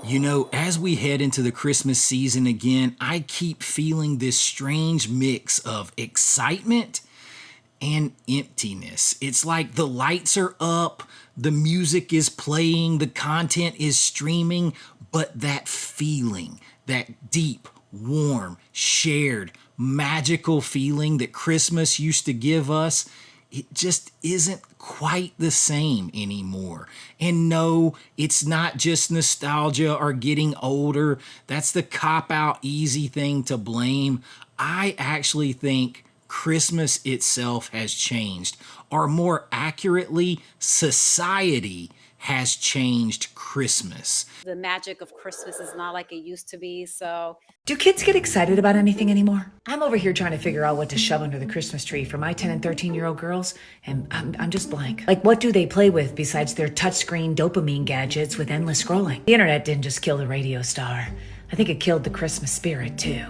You know, as we head into the Christmas season again, I keep feeling this strange mix of excitement and emptiness. It's like the lights are up, the music is playing, the content is streaming, but that feeling, that deep, warm, shared, magical feeling that Christmas used to give us, it just isn't quite the same anymore. And no, it's not just nostalgia or getting older. That's the cop out, easy thing to blame. I actually think Christmas itself has changed, or more accurately, society has changed Christmas. The magic of Christmas is not like it used to be. So, Do kids get excited about anything anymore? I'm over here trying to figure out what to shove under the Christmas tree for my 10 and 13-year-old girls, and I'm just blank. Like, what do they play with besides their touchscreen dopamine gadgets with endless scrolling? The internet didn't just kill the radio star. I think it killed the Christmas spirit, too.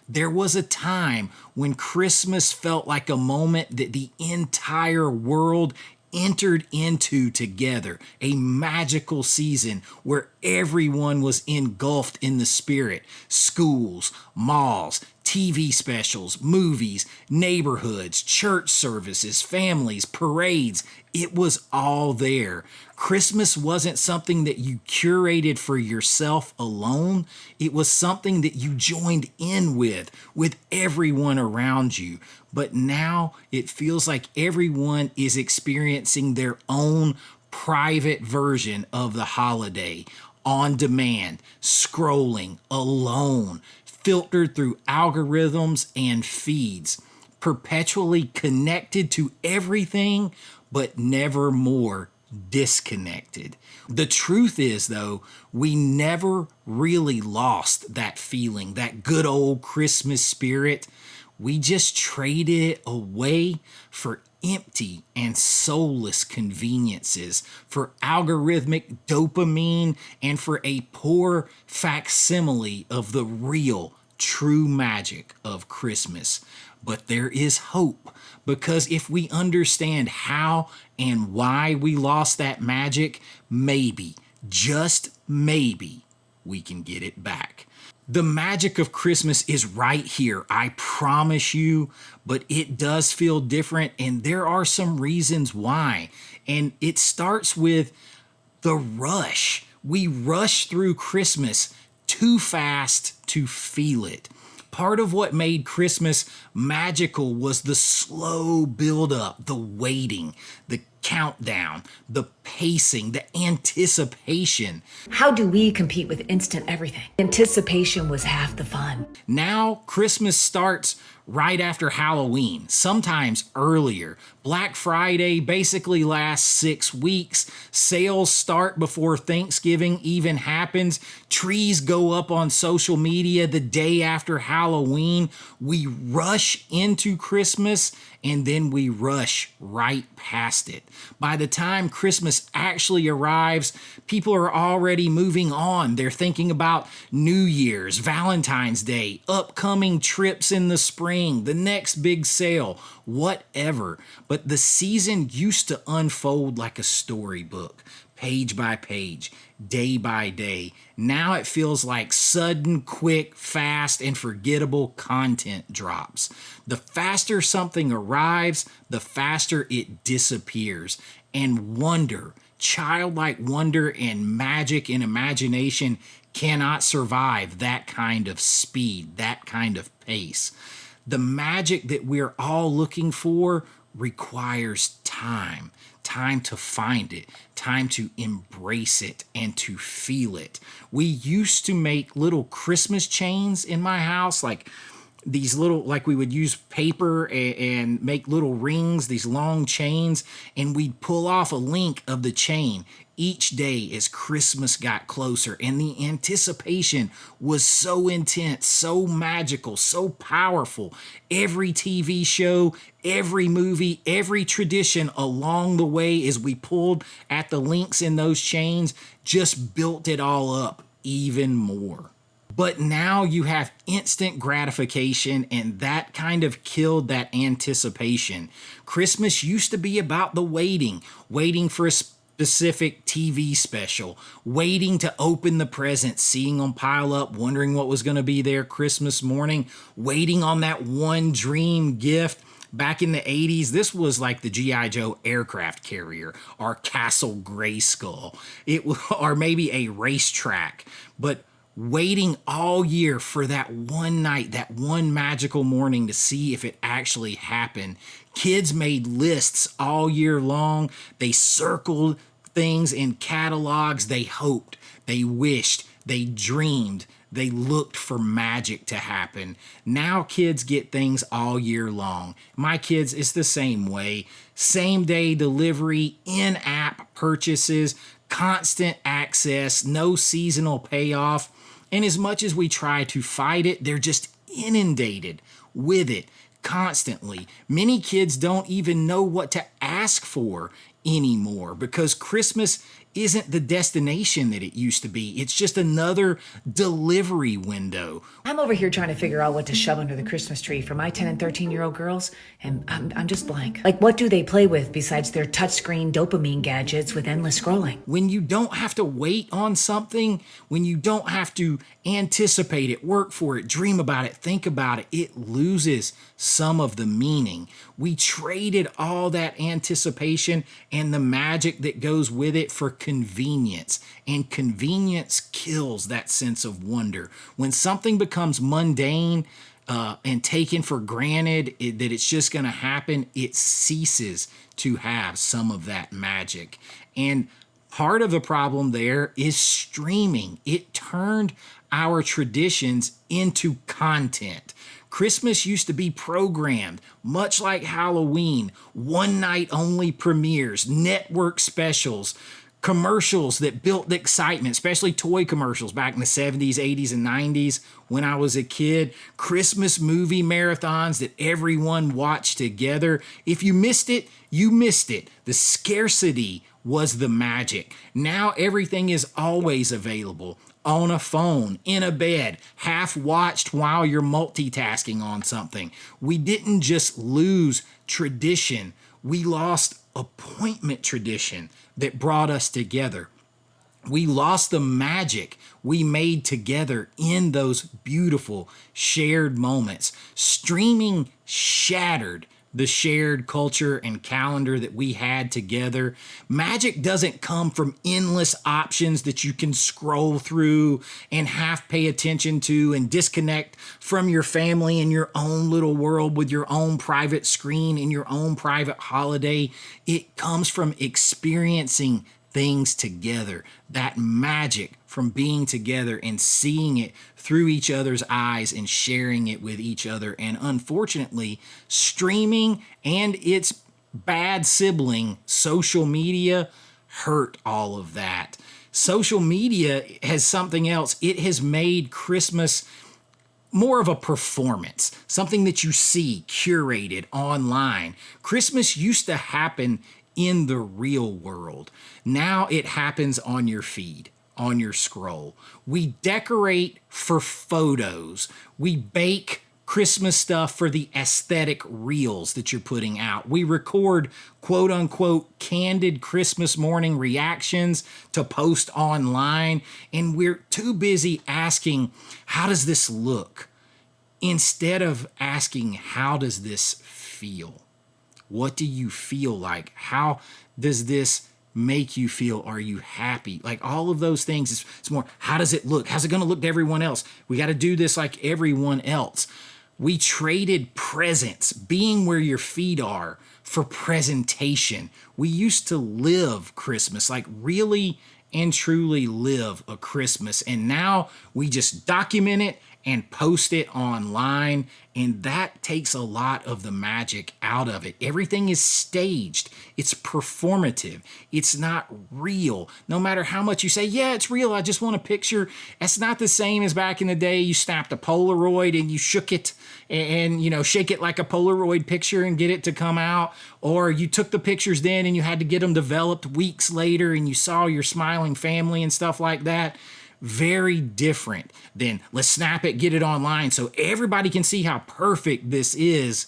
There was a time when Christmas felt like a moment that the entire world entered into together, a magical season where everyone was engulfed in the spirit. Schools, malls, TV specials, movies, neighborhoods, church services, families, parades. It was all there. Christmas wasn't something that you curated for yourself alone. It was something that you joined in with everyone around you. But now it feels like everyone is experiencing their own private version of the holiday, on demand, scrolling, alone, filtered through algorithms and feeds, perpetually connected to everything, but never more disconnected. The truth is, though, we never really lost that feeling, that good old Christmas spirit. We just traded it away for empty and soulless conveniences, for algorithmic dopamine, and for a poor facsimile of the real, true magic of Christmas. But there is hope, because if we understand how and why we lost that magic, maybe, just maybe, we can get it back. The magic of Christmas is right here, I promise you, but it does feel different, and there are some reasons why. And it starts with the rush. We rush through Christmas too fast to feel it. Part of what made Christmas magical was the slow buildup, the waiting, the countdown, the pacing, the anticipation. How do we compete with instant everything? Anticipation was half the fun. Now, Christmas starts right after Halloween, sometimes earlier. Black Friday basically lasts 6 weeks. Sales start before Thanksgiving even happens. Trees go up on social media the day after Halloween. We rush into Christmas and then we rush right past it. By the time Christmas actually arrives, people are already moving on. They're thinking about New Year's, Valentine's Day, upcoming trips in the spring, the next big sale, whatever. But the season used to unfold like a storybook, page by page, day by day. Now it feels like sudden, quick, fast, and forgettable content drops. The faster something arrives, the faster it disappears. And wonder, childlike wonder and magic and imagination cannot survive that kind of speed, that kind of pace. The magic that we're all looking for requires time to find it, time to embrace it, and to feel it. We used to make little Christmas chains in my house, like these little, like we would use paper and make little rings, these long chains, and we'd pull off a link of the chain each day as Christmas got closer. And the anticipation was so intense, so magical, so powerful. Every TV show, every movie, every tradition along the way as we pulled at the links in those chains just built it all up even more. But now you have instant gratification, and that kind of killed that anticipation. Christmas used to be about the waiting for a specific TV special, waiting to open the presents, seeing them pile up, wondering what was going to be there Christmas morning, waiting on that one dream gift. Back in the 80s, this was like the G.I. Joe aircraft carrier, or Castle Grayskull, or maybe a racetrack. But waiting all year for that one night, that one magical morning to see if it actually happened. Kids made lists all year long. They circled things in catalogs. They hoped, they wished, they dreamed, they looked for magic to happen. Now kids get things all year long. My kids, it's the same way. Same day delivery, in-app purchases, constant access, no seasonal payoff. And as much as we try to fight it, they're just inundated with it constantly. Many kids don't even know what to ask for anymore because Christmas isn't the destination that it used to be. It's just another delivery window. I'm over here trying to figure out what to shove under the Christmas tree for my 10 and 13-year-old girls, and I'm just blank. Like, what do they play with besides their touchscreen dopamine gadgets with endless scrolling? When you don't have to wait on something, when you don't have to anticipate it, work for it, dream about it, think about it, it loses some of the meaning. We traded all that anticipation and the magic that goes with it for convenience, and convenience kills that sense of wonder. When something becomes mundane and taken for granted that it's just going to happen, it ceases to have some of that magic. And part of the problem there is streaming. It turned our traditions into content. Christmas used to be programmed, much like Halloween, one night only premieres, network specials, commercials that built the excitement, especially toy commercials back in the 70s, 80s, and 90s when I was a kid. Christmas movie marathons that everyone watched together. If you missed it, you missed it. The scarcity was the magic. Now everything is always available. On a phone, in a bed, half watched while you're multitasking on something. We didn't just lose tradition, we lost appointment tradition that brought us together. We lost the magic we made together in those beautiful shared moments. Streaming shattered the shared culture and calendar that we had together. Magic doesn't come from endless options that you can scroll through and half pay attention to and disconnect from your family in your own little world with your own private screen and your own private holiday. It comes from experiencing things together, that magic from being together and seeing it through each other's eyes and sharing it with each other. And unfortunately, streaming and its bad sibling, social media, hurt all of that. Social media has something else. It has made Christmas more of a performance, something that you see curated online. Christmas used to happen in the real world. Now it happens on your feed, on your scroll. We decorate for photos. We bake Christmas stuff for the aesthetic reels that you're putting out. We record quote unquote candid Christmas morning reactions to post online, and we're too busy asking, how does this look? Instead of asking, how does this feel? What do you feel like? How does this make you feel? Are you happy? Like all of those things. It's more, how does it look? How's it going to look to everyone else? We got to do this like everyone else. We traded presents, being where your feet are, for presentation. We used to live Christmas, like really and truly live a Christmas. And now we just document it and post it online, and that takes a lot of the magic out of it. Everything is staged. It's performative. It's not real. No matter how much you say, yeah, it's real, I just want a picture. That's not the same as back in the day. You snapped a Polaroid and you shook it and shake it like a Polaroid picture and get it to come out. Or you took the pictures then and you had to get them developed weeks later and you saw your smiling family and stuff like that. Very different than let's snap it, get it online so everybody can see how perfect this is.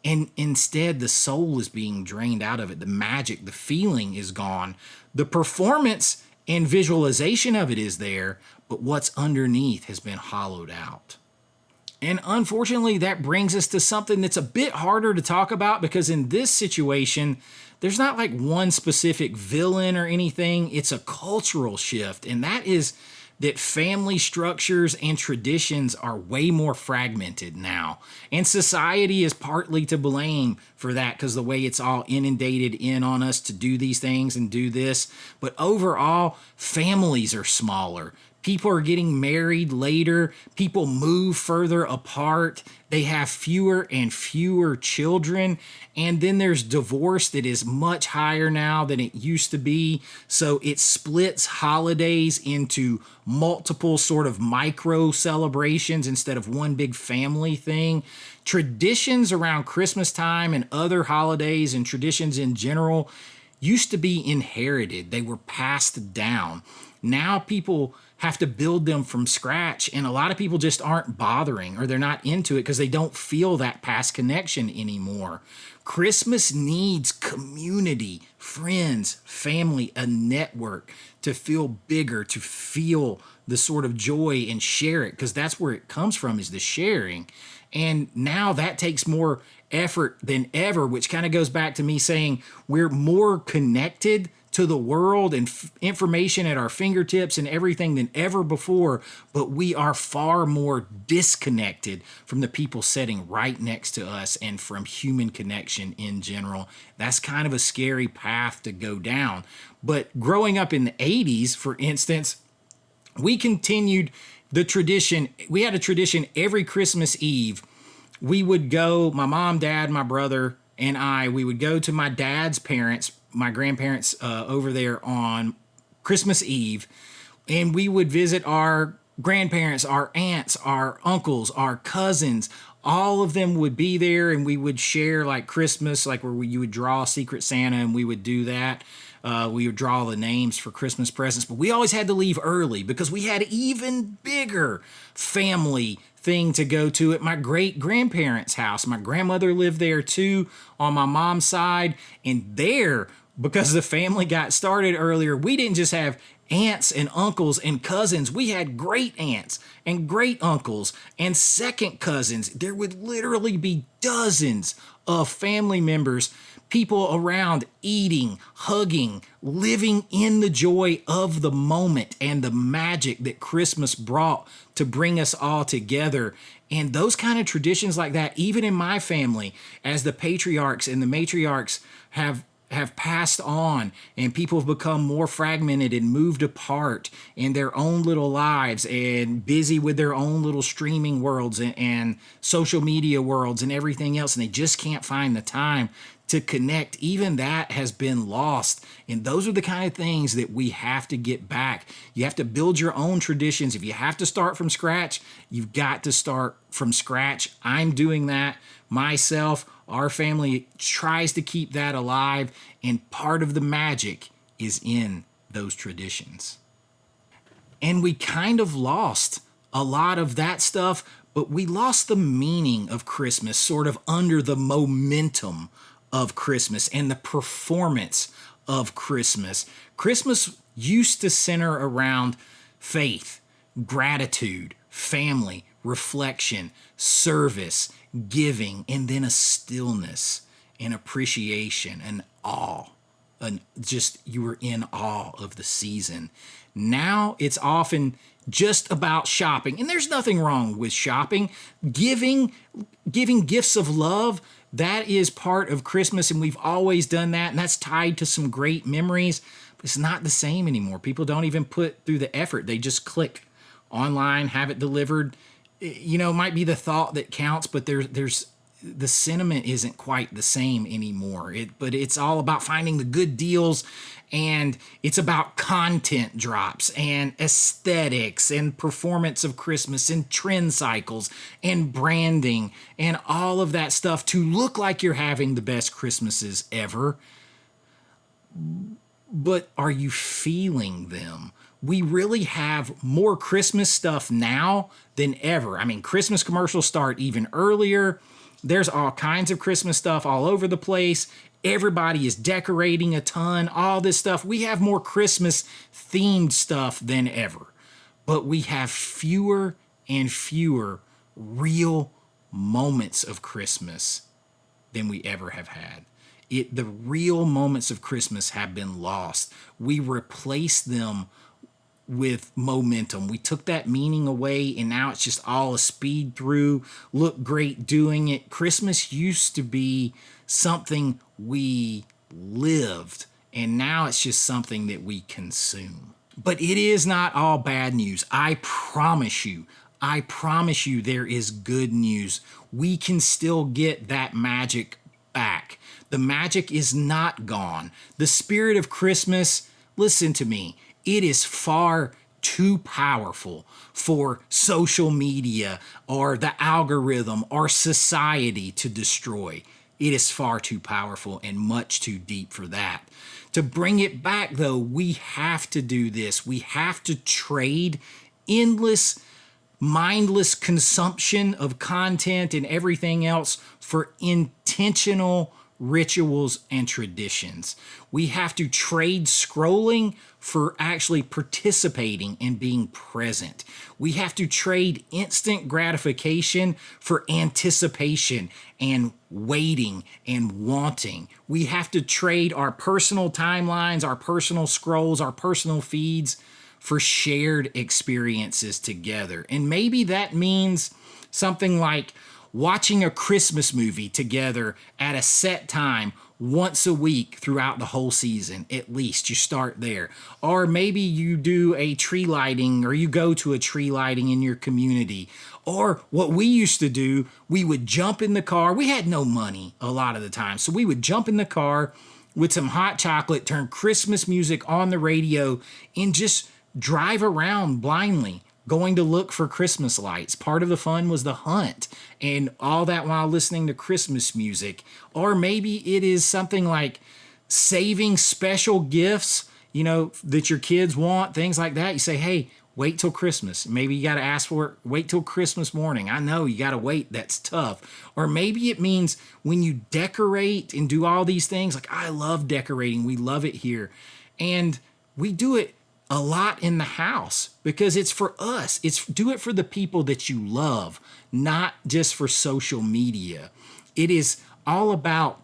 And instead, the soul is being drained out of it. The magic, the feeling is gone. The performance and visualization of it is there, but what's underneath has been hollowed out. And unfortunately, that brings us to something that's a bit harder to talk about, because in this situation, there's not like one specific villain or anything. It's a cultural shift. And that is that family structures and traditions are way more fragmented now. And society is partly to blame for that, because the way it's all inundated in on us to do these things and do this. But overall, families are smaller. People are getting married later. People move further apart. They have fewer and fewer children. And then there's divorce that is much higher now than it used to be. So it splits holidays into multiple sort of micro celebrations instead of one big family thing. Traditions around Christmas time and other holidays and traditions in general used to be inherited. They were passed down. Now people have to build them from scratch, and a lot of people just aren't bothering, or they're not into it because they don't feel that past connection anymore. Christmas needs community, friends, family, a network to feel bigger, to feel the sort of joy and share it, because that's where it comes from, is the sharing. And now that takes more effort than ever, which kind of goes back to me saying we're more connected to the world and information at our fingertips and everything than ever before, but we are far more disconnected from the people sitting right next to us and from human connection in general. That's kind of a scary path to go down. But growing up in the 80s, for instance, we continued the tradition. We had a tradition every Christmas Eve. We would go, my mom, dad, my brother, and I, we would go to my dad's parents, my grandparents over there on Christmas Eve, and we would visit our grandparents, our aunts, our uncles, our cousins. All of them would be there, and we would share like Christmas, like where you would draw Secret Santa, and we would do that. We would draw the names for Christmas presents, but we always had to leave early because we had even bigger family thing to go to at my great grandparents' house. My grandmother lived there too on my mom's side, and there, because the family got started earlier, we didn't just have aunts and uncles and cousins. We had great aunts and great uncles and second cousins. There would literally be dozens of family members, people around eating, hugging, living in the joy of the moment and the magic that Christmas brought to bring us all together. And those kind of traditions like that, even in my family, as the patriarchs and the matriarchs have passed on and people have become more fragmented and moved apart in their own little lives and busy with their own little streaming worlds and social media worlds and everything else, and they just can't find the time to connect. Even that has been lost. And those are the kind of things that we have to get back. You have to build your own traditions. If you have to start from scratch, you've got to start from scratch. I'm doing that myself. Our family tries to keep that alive, and part of the magic is in those traditions. And we kind of lost a lot of that stuff, but we lost the meaning of Christmas sort of under the momentum of Christmas and the performance of Christmas. Christmas used to center around faith, gratitude, family, reflection, service, giving, and then a stillness and appreciation and awe. And just you were in awe of the season. Now it's often just about shopping, and there's nothing wrong with shopping. Giving gifts of love, that is part of Christmas, and we've always done that, and that's tied to some great memories, but it's not the same anymore. People don't even put through the effort. They just click online, have it delivered. You know, it might be the thought that counts, but there's the sentiment isn't quite the same anymore. But it's all about finding the good deals, and it's about content drops and aesthetics and performance of Christmas and trend cycles and branding and all of that stuff to look like you're having the best Christmases ever. But are you feeling them? We really have more Christmas stuff now than ever. I mean, Christmas commercials start even earlier. There's all kinds of Christmas stuff all over the place. Everybody is decorating a ton, all this stuff. We have more Christmas themed stuff than ever, but we have fewer and fewer real moments of Christmas than we ever have had. The real moments of Christmas have been lost. We replaced them with momentum. We took that meaning away, and now it's just all a speed through, look great doing it. Christmas used to be something we lived, and now it's just something that we consume. But it is not all bad news. I promise you there is good news. We can still get that magic back. The magic is not gone. The spirit of Christmas, listen to me, it is far too powerful for social media or the algorithm or society to destroy. It is far too powerful and much too deep for that. To bring it back, though, we have to do this. We have to trade endless, mindless consumption of content and everything else for intentional rituals and traditions. We have to trade scrolling for actually participating and being present. We have to trade instant gratification for anticipation and waiting and wanting. We have to trade our personal timelines, our personal scrolls, our personal feeds for shared experiences together. And maybe that means something like watching a Christmas movie together at a set time once a week throughout the whole season. At least you start there. Or maybe you do a tree lighting, or you go to a tree lighting in your community. Or what we used to do, we would jump in the car. We had no money a lot of the time, so we would jump in the car with some hot chocolate, turn Christmas music on the radio, and just drive around blindly, going to look for Christmas lights. Part of the fun was the hunt, and all that while listening to Christmas music. Or maybe it is something like saving special gifts, that your kids want, things like that. You say, hey, wait till Christmas. Maybe you got to ask for it. Wait till Christmas morning. I know you got to wait. That's tough. Or maybe it means when you decorate and do all these things, like I love decorating. We love it here. And we do it a lot in the house because it's for us. Do it for the people that you love, not just for social media. It is all about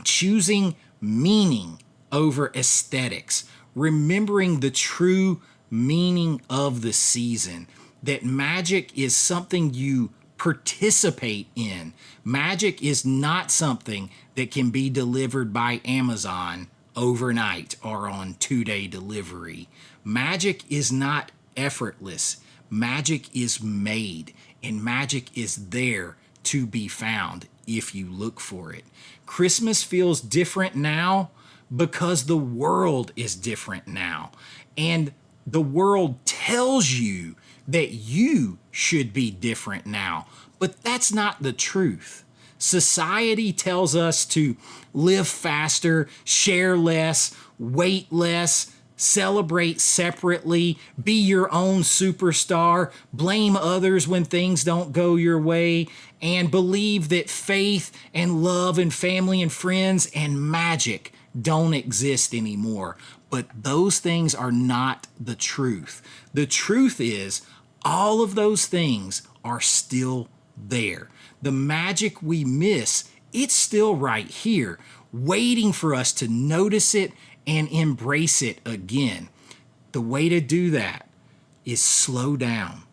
choosing meaning over aesthetics, remembering the true meaning of the season, that magic is something you participate in. Magic is not something that can be delivered by Amazon overnight or on 2-day delivery. Magic is not effortless. Magic is made, and magic is there to be found if you look for it. Christmas feels different now because the world is different now. And the world tells you that you should be different now, but that's not the truth. Society tells us to live faster, share less, wait less, celebrate separately, be your own superstar, blame others when things don't go your way, and believe that faith and love and family and friends and magic don't exist anymore. But those things are not the truth. The truth is, all of those things are still there. The magic we miss, it's still right here, waiting for us to notice it and embrace it again. The way to do that is slow down,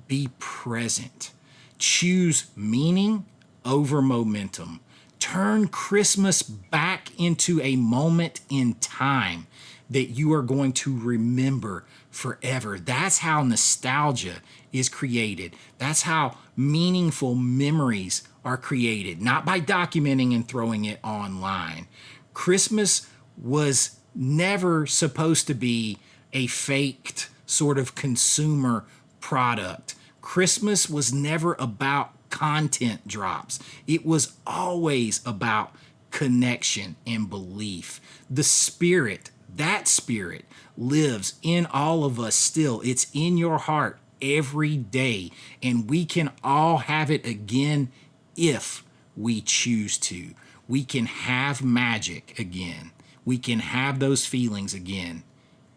be present, choose meaning over momentum. Turn Christmas back into a moment in time that you are going to remember forever. That's how nostalgia is created. That's how meaningful memories are created, not by documenting and throwing it online. Christmas was never supposed to be a faked sort of consumer product. Christmas was never about content drops. It was always about connection and belief. The spirit, that spirit, lives in all of us still. It's in your heart every day, and we can all have it again if we choose to. We can have magic again. We can have those feelings again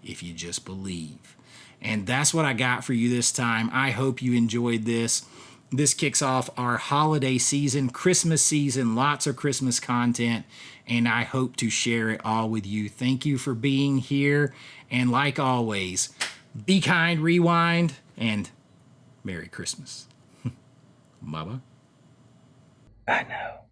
if you just believe. And that's what I got for you this time. I hope you enjoyed this. This kicks off our holiday season, Christmas season, lots of Christmas content, and I hope to share it all with you. Thank you for being here. And like always, be kind, rewind, and Merry Christmas. Bye-bye. I know.